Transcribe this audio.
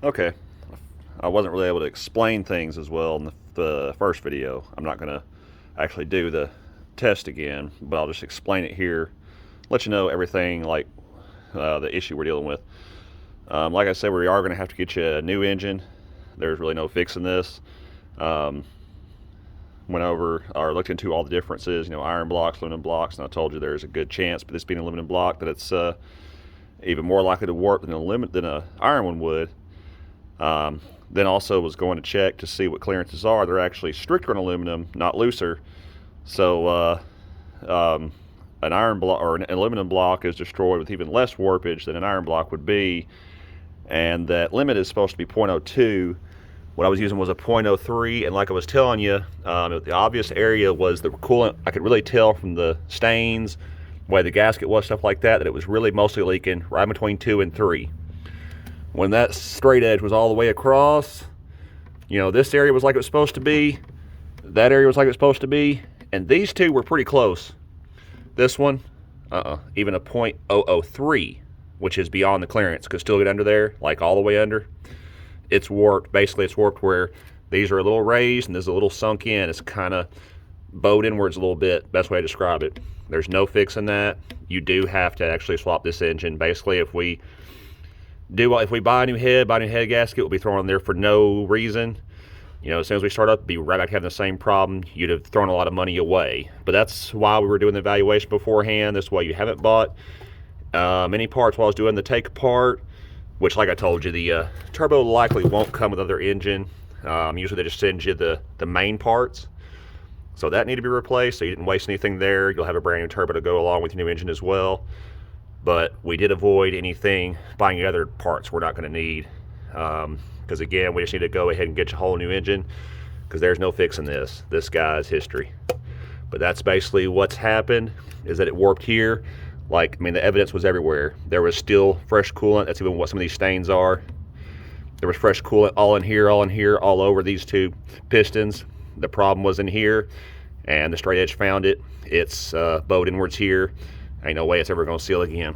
Okay, I wasn't really able to explain things as well in the first video. I'm not going to actually do the test again, but I'll just explain it here, let you know everything like the issue we're dealing with. Like I said, we are going to have to get you a new engine. There's really no fixing this. Went over or looked into all the differences, iron blocks, aluminum blocks, and I told you there's a good chance, but this being an aluminum block, that it's even more likely to warp than an iron one would. Then also was going to check to see what clearances are. They're actually stricter on aluminum, not looser. So an iron block or an aluminum block is destroyed with even less warpage than an iron block would be, and that limit is supposed to be 0.02. What I was using was a 0.03, and like I was telling you, the obvious area was the coolant. I could really tell from the stains, the way the gasket was, stuff like that, that it was really mostly leaking right between 2 and 3. When that straight edge was all the way across, this area was like it was supposed to be, that area was like it was supposed to be, and these two were pretty close. This one, even a 0.003, which is beyond the clearance, could still get under there, like all the way under. It's warped. Basically, it's warped where these are a little raised and this is a little sunk in. It's kind of bowed inwards a little bit. Best way to describe it. There's no fixing that. You do have to actually swap this engine. Basically, if we buy a new head gasket, we'll be throwing in there for no reason. As soon as we start up, be right back having the same problem. You'd have thrown a lot of money away. But that's why we were doing the evaluation beforehand. This way you haven't bought any parts while I was doing the take apart, which, like I told you, the turbo likely won't come with other engine. Usually they just send you the main parts. So that need to be replaced, so you didn't waste anything there. You'll have a brand new turbo to go along with your new engine as well. But we did avoid buying other parts we're not going to need. Because again, we just need to go ahead and get you a whole new engine, because there's no fixing this. This guy's history. But that's basically what's happened, is that it warped here. The evidence was everywhere. There was still fresh coolant. That's even what some of these stains are. There was fresh coolant all in here, all over these two pistons. The problem was in here, and the straight edge found it. It's bowed inwards here. Ain't no way it's ever going to seal again.